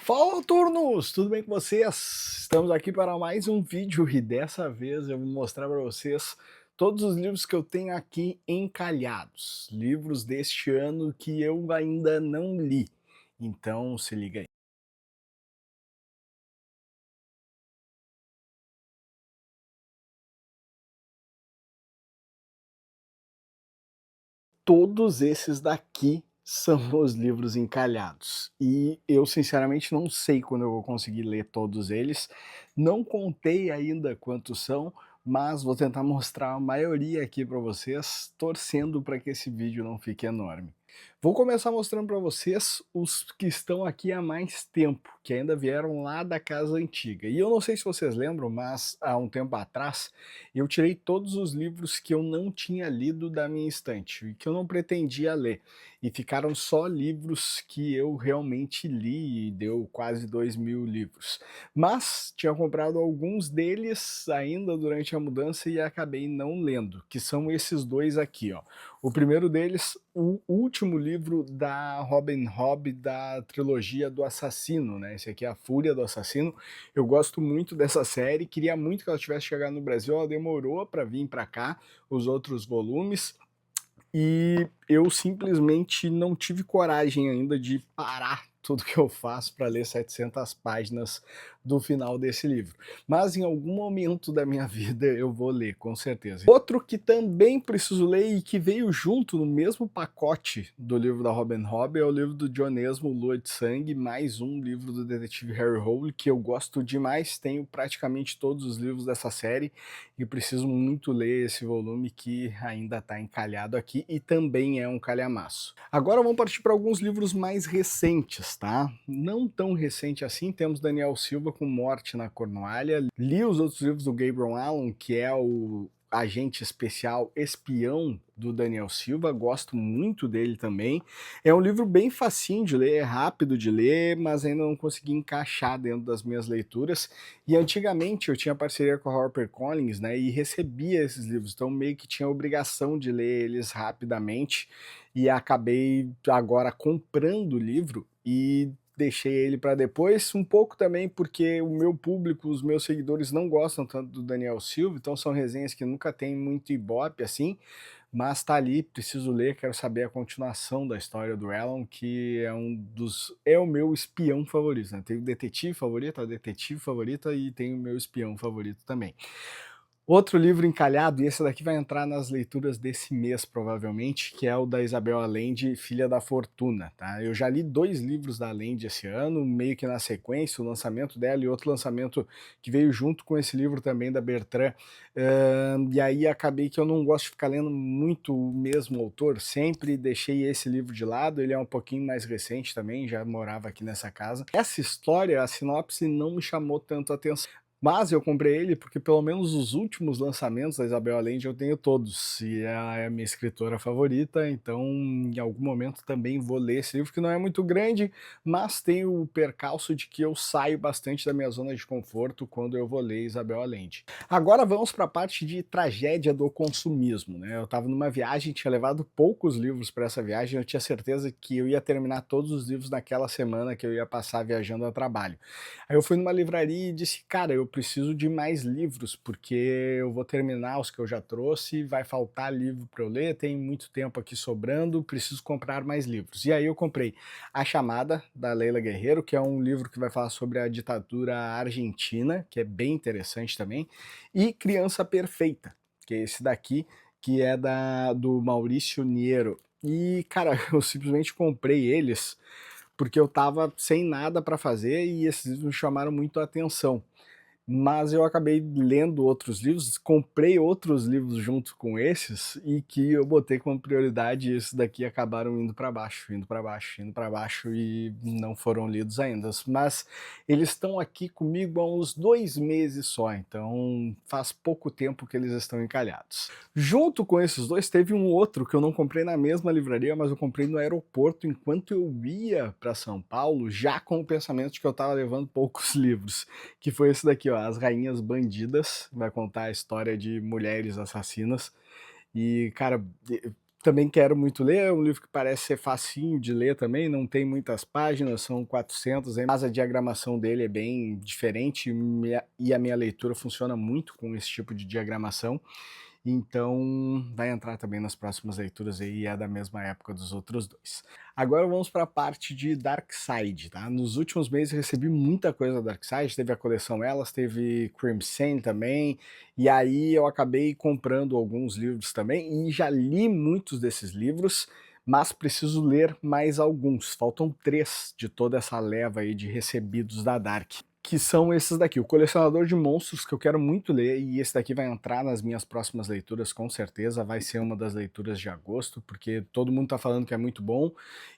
Fala, turnos! Tudo bem com vocês? Estamos aqui para mais um vídeo e dessa vez eu vou mostrar para vocês todos os livros que eu tenho aqui encalhados. Livros deste ano que eu ainda não li. Então se liga aí. Todos esses daqui são os livros encalhados. E eu sinceramente não sei quando eu vou conseguir ler todos eles. Não contei ainda quantos são, mas vou tentar mostrar a maioria aqui para vocês, torcendo para que esse vídeo não fique enorme. Vou começar mostrando para vocês os que estão aqui há mais tempo, que ainda vieram lá da casa antiga. E eu não sei se vocês lembram, mas há um tempo atrás eu tirei todos os livros que eu não tinha lido da minha estante e que eu não pretendia ler. E ficaram só livros que eu realmente li, e deu quase 2.000 livros. Mas tinha comprado alguns deles ainda durante a mudança e acabei não lendo, que são esses dois aqui, ó. O primeiro deles, o último livro da Robin Hobb da trilogia do Assassino, né? Esse aqui é A Fúria do Assassino. Eu gosto muito dessa série, queria muito que ela tivesse chegado no Brasil, ela demorou para vir para cá, os outros volumes, e eu simplesmente não tive coragem ainda de parar tudo que eu faço para ler 700 páginas do final desse livro. Mas em algum momento da minha vida eu vou ler, com certeza. Outro que também preciso ler e que veio junto no mesmo pacote do livro da Robin Hobb é o livro do John Esmo, Lua de Sangue, mais um livro do detetive Harry Hole, que eu gosto demais, tenho praticamente todos os livros dessa série e preciso muito ler esse volume que ainda está encalhado aqui e também é um calhamaço. Agora vamos partir para alguns livros mais recentes, tá? Não tão recente assim, temos Daniel Silva com Morte na Cornualha. Li os outros livros do Gabriel Allon, que é o agente especial espião do Daniel Silva, gosto muito dele também. É um livro bem facinho de ler, é rápido de ler, mas ainda não consegui encaixar dentro das minhas leituras. E antigamente eu tinha parceria com a HarperCollins, né, e recebia esses livros, então meio que tinha a obrigação de ler eles rapidamente, e acabei agora comprando o livro e deixei ele para depois, um pouco também porque o meu público, os meus seguidores não gostam tanto do Daniel Silva, então são resenhas que nunca tem muito ibope assim, mas tá ali, preciso ler, quero saber a continuação da história do Alan, que é o meu espião favorito, né? Tem o detetive favorito, a detetive favorita e tem o meu espião favorito também. Outro livro encalhado, e esse daqui vai entrar nas leituras desse mês provavelmente, que é o da Isabel Allende, Filha da Fortuna, tá? Eu já li 2 livros da Allende esse ano, meio que na sequência, o lançamento dela e outro lançamento que veio junto com esse livro também da Bertrand, e aí acabei que eu não gosto de ficar lendo muito o mesmo autor, sempre deixei esse livro de lado, ele é um pouquinho mais recente também, já morava aqui nessa casa. Essa história, a sinopse não me chamou tanto a atenção, mas eu comprei ele porque pelo menos os últimos lançamentos da Isabel Allende eu tenho todos, e ela é a minha escritora favorita, então em algum momento também vou ler esse livro, que não é muito grande, mas tem o percalço de que eu saio bastante da minha zona de conforto quando eu vou ler Isabel Allende. Agora vamos para a parte de tragédia do consumismo, né? Eu estava numa viagem, tinha levado poucos livros para essa viagem, eu tinha certeza que eu ia terminar todos os livros naquela semana que eu ia passar viajando a trabalho. Aí eu fui numa livraria e disse, cara, eu preciso de mais livros, porque eu vou terminar os que eu já trouxe, vai faltar livro para eu ler, tem muito tempo aqui sobrando, preciso comprar mais livros. E aí eu comprei A Chamada, da Leila Guerreiro, que é um livro que vai falar sobre a ditadura argentina, que é bem interessante também, e Criança Perfeita, que é esse daqui, que é do Maurício Niero. E, cara, eu simplesmente comprei eles porque eu estava sem nada para fazer e esses livros me chamaram muito a atenção. Mas eu acabei lendo outros livros, comprei outros livros junto com esses e que eu botei como prioridade e esses daqui acabaram indo para baixo, indo para baixo, indo para baixo e não foram lidos ainda. Mas eles estão aqui comigo há uns 2 meses só, então faz pouco tempo que eles estão encalhados. Junto com esses dois teve um outro que eu não comprei na mesma livraria, mas eu comprei no aeroporto enquanto eu ia para São Paulo, já com o pensamento de que eu estava levando poucos livros, que foi esse daqui, ó, As Rainhas Bandidas, vai contar a história de mulheres assassinas. E, cara, também quero muito ler, é um livro que parece ser facinho de ler também, não tem muitas páginas, são 400, mas a diagramação dele é bem diferente e a minha leitura funciona muito com esse tipo de diagramação. Então vai entrar também nas próximas leituras e é da mesma época dos outros dois. Agora vamos para a parte de Darkside, tá? Nos últimos meses eu recebi muita coisa da Darkside, teve a coleção Elas, teve Crimson também, e aí eu acabei comprando alguns livros também e já li muitos desses livros, mas preciso ler mais alguns. Faltam 3 de toda essa leva aí de recebidos da Dark, que são esses daqui, o Colecionador de Monstros, que eu quero muito ler, e esse daqui vai entrar nas minhas próximas leituras, com certeza, vai ser uma das leituras de agosto, porque todo mundo tá falando que é muito bom,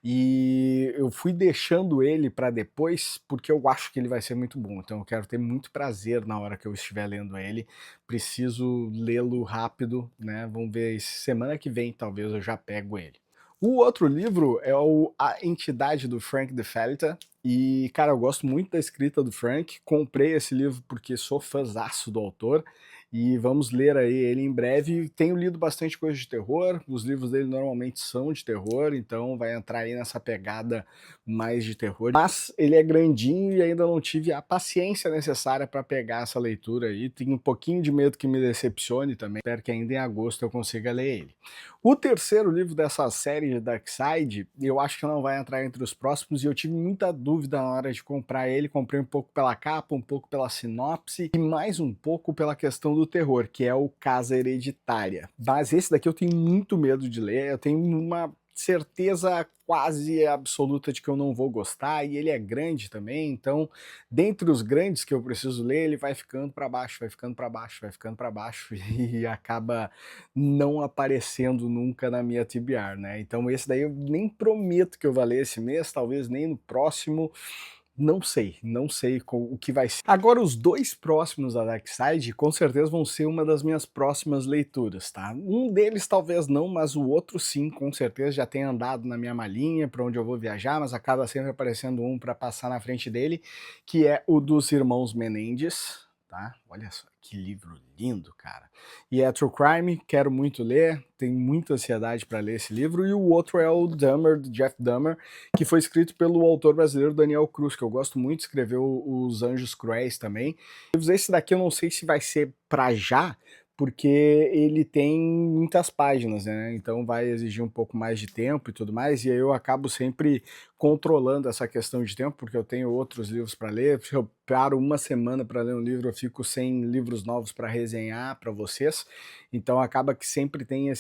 e eu fui deixando ele para depois, porque eu acho que ele vai ser muito bom, então eu quero ter muito prazer na hora que eu estiver lendo ele, preciso lê-lo rápido, né, vamos ver, semana que vem talvez eu já pego ele. O outro livro é A Entidade, do Frank de Felitta, e, cara, eu gosto muito da escrita do Frank, comprei esse livro porque sou fãzaço do autor, e vamos ler aí ele em breve. Tenho lido bastante coisa de terror, os livros dele normalmente são de terror, então vai entrar aí nessa pegada mais de terror. Mas ele é grandinho e ainda não tive a paciência necessária para pegar essa leitura aí, tenho um pouquinho de medo que me decepcione também, espero que ainda em agosto eu consiga ler ele. O terceiro livro dessa série de Darkside, eu acho que não vai entrar entre os próximos, e eu tive muita dúvida na hora de comprar ele, comprei um pouco pela capa, um pouco pela sinopse, e mais um pouco pela questão do terror, que é o Casa Hereditária. Mas esse daqui eu tenho muito medo de ler, eu tenho uma certeza quase absoluta de que eu não vou gostar, e ele é grande também, então dentre os grandes que eu preciso ler, ele vai ficando para baixo, vai ficando para baixo, vai ficando para baixo, e acaba não aparecendo nunca na minha TBR, né? Então esse daí eu nem prometo que eu vou ler esse mês, talvez nem no próximo, não sei o que vai ser. Agora os dois próximos da Darkside com certeza vão ser uma das minhas próximas leituras, tá? Um deles talvez não, mas o outro sim, com certeza já tem andado na minha malinha para onde eu vou viajar, mas acaba sempre aparecendo um para passar na frente dele, que é o dos Irmãos Menendez, tá? Olha só que livro lindo, cara. E é True Crime, quero muito ler, tenho muita ansiedade para ler esse livro. E o outro é o Dahmer, do Jeff Dahmer, que foi escrito pelo autor brasileiro Daniel Cruz, que eu gosto muito, escreveu Os Anjos Cruéis também. Esse daqui eu não sei se vai ser para já, porque ele tem muitas páginas, né? Então vai exigir um pouco mais de tempo e tudo mais, e aí eu acabo sempre controlando essa questão de tempo, porque eu tenho outros livros para ler. Se eu paro uma semana para ler um livro, eu fico sem livros novos para resenhar para vocês, então acaba que sempre tem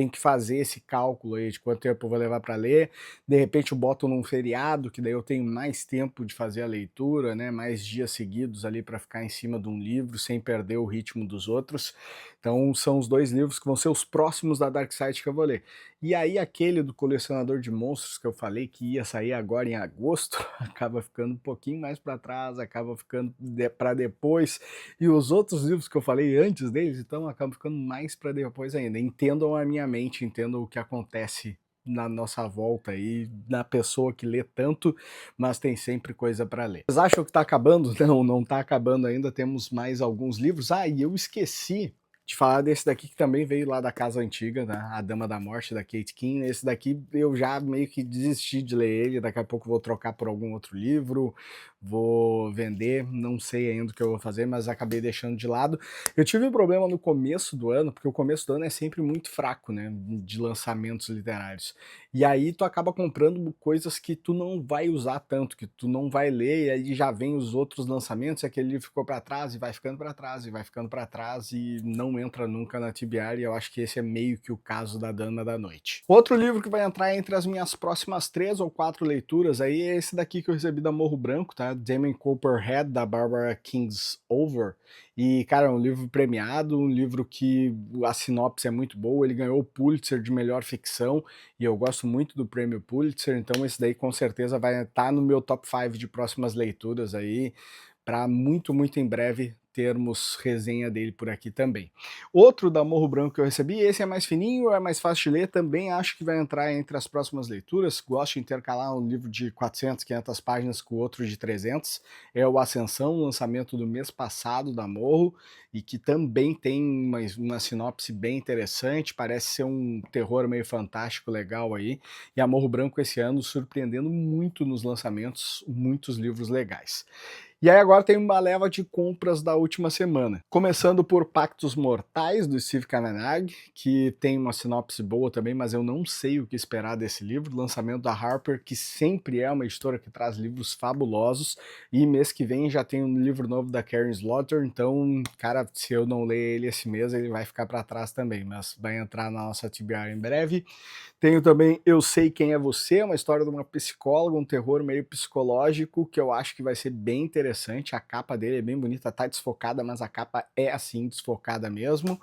que fazer esse cálculo aí de quanto tempo eu vou levar para ler. De repente eu boto num feriado, que daí eu tenho mais tempo de fazer a leitura, né, mais dias seguidos ali para ficar em cima de um livro, sem perder o ritmo dos outros. Então são os dois livros que vão ser os próximos da Darkside que eu vou ler. E aí aquele do Colecionador de Monstros que eu falei que ia sair agora em agosto, acaba ficando um pouquinho mais para trás, acaba ficando para depois, e os outros livros que eu falei antes deles, então acabam ficando mais para depois ainda. Entendam a minha mente, entendam o que acontece na nossa volta aí, na pessoa que lê tanto, mas tem sempre coisa para ler. Vocês acham que tá acabando? Não, não tá acabando ainda, temos mais alguns livros. Ah, e eu esqueci de falar desse daqui que também veio lá da Casa Antiga, né? A Dama da Morte, da Kate King. Esse daqui eu já meio que desisti de ler ele, daqui a pouco vou trocar por algum outro livro, vou vender, não sei ainda o que eu vou fazer, mas acabei deixando de lado. Eu tive um problema no começo do ano, porque o começo do ano é sempre muito fraco, né, de lançamentos literários. E aí tu acaba comprando coisas que tu não vai usar tanto, que tu não vai ler, e aí já vem os outros lançamentos, e aquele livro ficou para trás, e vai ficando para trás, e vai ficando para trás, e não entra nunca na TBR, e eu acho que esse é meio que o caso da Dama da Noite. Outro livro que vai entrar entre as minhas próximas 3 ou 4 leituras aí é esse daqui que eu recebi da Morro Branco, tá? Damon Copperhead, da Barbara Kingsolver. E, cara, é um livro premiado, um livro que a sinopse é muito boa, ele ganhou o Pulitzer de melhor ficção, e eu gosto muito do prêmio Pulitzer, então esse daí com certeza vai estar no meu top 5 de próximas leituras aí, para muito, muito em breve termos resenha dele por aqui também. Outro da Morro Branco que eu recebi, esse é mais fininho, é mais fácil de ler, também acho que vai entrar entre as próximas leituras. Gosto de intercalar um livro de 400, 500 páginas com outro de 300. É o Ascensão, lançamento do mês passado da Morro, e que também tem uma sinopse bem interessante, parece ser um terror meio fantástico, legal aí. E a Morro Branco esse ano surpreendendo muito nos lançamentos, muitos livros legais. E aí agora tem uma leva de compras da última semana. Começando por Pactos Mortais, do Steve Kavanagh, que tem uma sinopse boa também, mas eu não sei o que esperar desse livro. Lançamento da Harper, que sempre é uma editora que traz livros fabulosos. E mês que vem já tem um livro novo da Karen Slaughter, então, cara, se eu não ler ele esse mês, ele vai ficar para trás também, mas vai entrar na nossa TBR em breve. Tenho também Eu Sei Quem é Você, uma história de uma psicóloga, um terror meio psicológico, que eu acho que vai ser bem interessante. A capa dele é bem bonita, tá desfocada, mas a capa é assim, desfocada mesmo.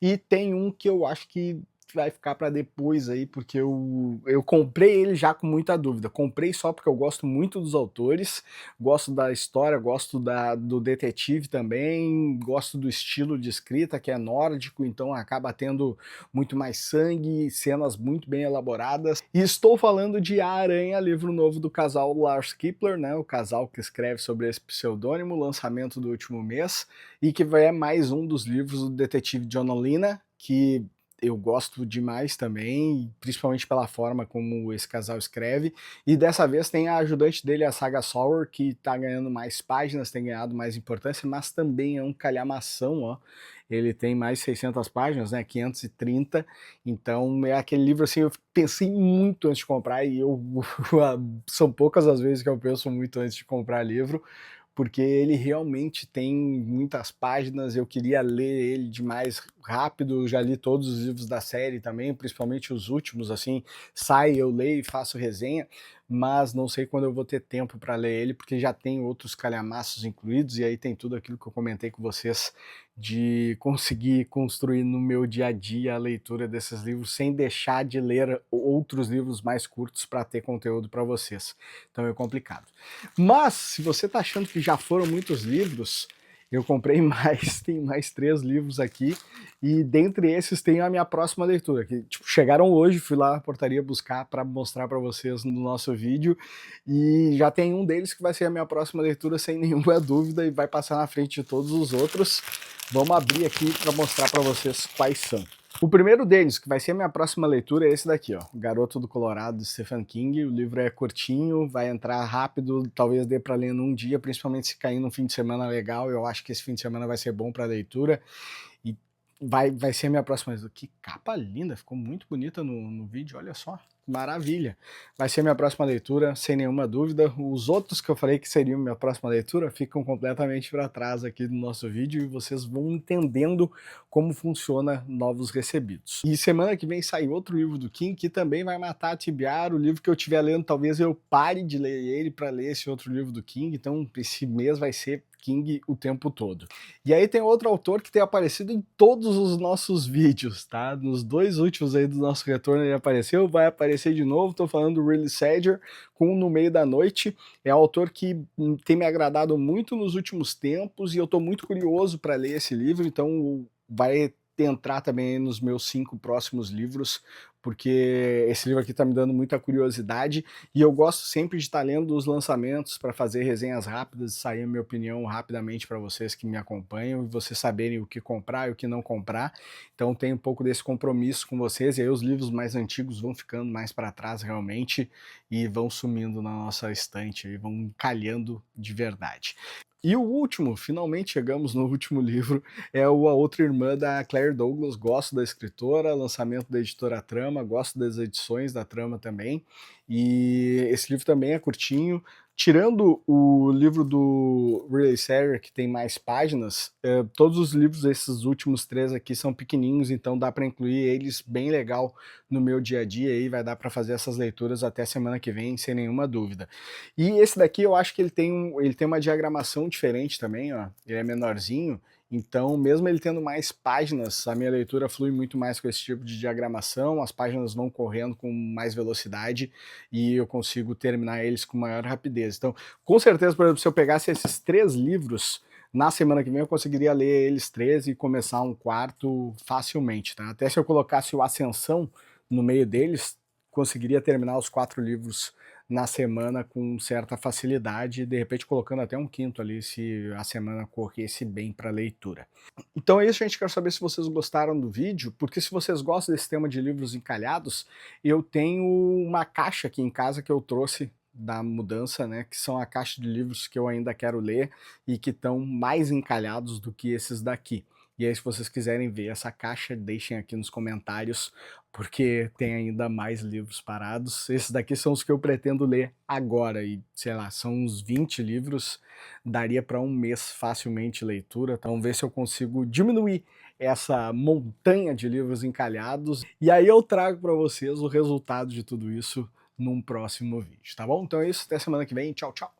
E tem um que eu acho que vai ficar para depois aí, porque eu comprei ele já com muita dúvida. Comprei só porque eu gosto muito dos autores, gosto da história, gosto do detetive também, gosto do estilo de escrita, que é nórdico, então acaba tendo muito mais sangue, cenas muito bem elaboradas. E estou falando de A Aranha, livro novo do casal Lars Kipler, né, o casal que escreve sobre esse pseudônimo, lançamento do último mês, e que é mais um dos livros do detetive John Olina, que eu gosto demais também, principalmente pela forma como esse casal escreve, e dessa vez tem a ajudante dele, a Saga Sour, que tá ganhando mais páginas, tem ganhado mais importância, mas também é um calhamação, ó. Ele tem mais 600 páginas, né, 530, então é aquele livro assim, eu pensei muito antes de comprar, e são poucas as vezes que eu penso muito antes de comprar livro, porque ele realmente tem muitas páginas, eu queria ler ele demais rápido, já li todos os livros da série também, principalmente os últimos, assim, sai, eu leio e faço resenha, mas não sei quando eu vou ter tempo para ler ele, porque já tem outros calhamaços incluídos, e aí tem tudo aquilo que eu comentei com vocês, de conseguir construir no meu dia a dia a leitura desses livros, sem deixar de ler outros livros mais curtos para ter conteúdo para vocês. Então é complicado. Mas, se você está achando que já foram muitos livros, eu comprei mais, tem mais 3 livros aqui, e dentre esses tem a minha próxima leitura, que tipo, chegaram hoje, fui lá na portaria buscar para mostrar para vocês no nosso vídeo, e já tem um deles que vai ser a minha próxima leitura sem nenhuma dúvida, e vai passar na frente de todos os outros. Vamos abrir aqui para mostrar para vocês quais são. O primeiro deles, que vai ser a minha próxima leitura, é esse daqui, ó, Garoto do Colorado, de Stephen King. O livro é curtinho, vai entrar rápido, talvez dê para ler num dia, principalmente se cair num fim de semana legal. Eu acho que esse fim de semana vai ser bom para leitura. E vai ser a minha próxima leitura. Que capa linda, ficou muito bonita no vídeo, olha só. Maravilha. Vai ser minha próxima leitura, sem nenhuma dúvida. Os outros que eu falei que seriam minha próxima leitura ficam completamente para trás aqui do nosso vídeo, e vocês vão entendendo como funciona Novos Recebidos. E semana que vem sai outro livro do King, que também vai matar a TBR. O livro que eu estiver lendo, talvez eu pare de ler ele para ler esse outro livro do King, então esse mês vai ser King o tempo todo. E aí tem outro autor que tem aparecido em todos os nossos vídeos, tá? Nos 2 últimos aí do nosso retorno ele apareceu, vai aparecer de novo. Tô falando do Riley Sager, com No Meio da Noite. É um autor que tem me agradado muito nos últimos tempos, e eu tô muito curioso para ler esse livro, então vai entrar também nos meus 5 próximos livros, porque esse livro aqui tá me dando muita curiosidade, e eu gosto sempre de estar lendo os lançamentos para fazer resenhas rápidas e sair a minha opinião rapidamente para vocês que me acompanham, e vocês saberem o que comprar e o que não comprar. Então tem um pouco desse compromisso com vocês, e aí os livros mais antigos vão ficando mais para trás realmente, e vão sumindo na nossa estante, e vão calhando de verdade. E o último, finalmente chegamos no último livro, é A Outra Irmã, da Claire Douglas. Gosto da escritora, lançamento da editora Trama, gosto das edições da Trama também, e esse livro também é curtinho. Tirando o livro do Riley Sager, que tem mais páginas, todos os livros desses últimos 3 aqui são pequenininhos, então dá para incluir eles bem legal no meu dia a dia, e vai dar para fazer essas leituras até semana que vem, sem nenhuma dúvida. E esse daqui eu acho que ele tem uma diagramação diferente também, ó. Ele é menorzinho, então mesmo ele tendo mais páginas, a minha leitura flui muito mais com esse tipo de diagramação, as páginas vão correndo com mais velocidade, e eu consigo terminar eles com maior rapidez. Então, com certeza, por exemplo, se eu pegasse esses 3 livros na semana que vem eu conseguiria ler eles 3 e começar um quarto facilmente, tá? Até se eu colocasse o Ascensão no meio deles, conseguiria terminar os 4 livros na semana com certa facilidade, de repente colocando até um quinto ali, se a semana corresse bem para leitura. Então é isso, gente. Quero saber se vocês gostaram do vídeo, porque se vocês gostam desse tema de livros encalhados, eu tenho uma caixa aqui em casa que eu trouxe da mudança, né, que são a caixa de livros que eu ainda quero ler e que estão mais encalhados do que esses daqui. E aí, se vocês quiserem ver essa caixa, deixem aqui nos comentários, porque tem ainda mais livros parados. Esses daqui são os que eu pretendo ler agora, e sei lá, são uns 20 livros, daria para um mês facilmente leitura. Então, ver se eu consigo diminuir essa montanha de livros encalhados, e aí eu trago para vocês o resultado de tudo isso num próximo vídeo, tá bom? Então é isso, até semana que vem, tchau, tchau!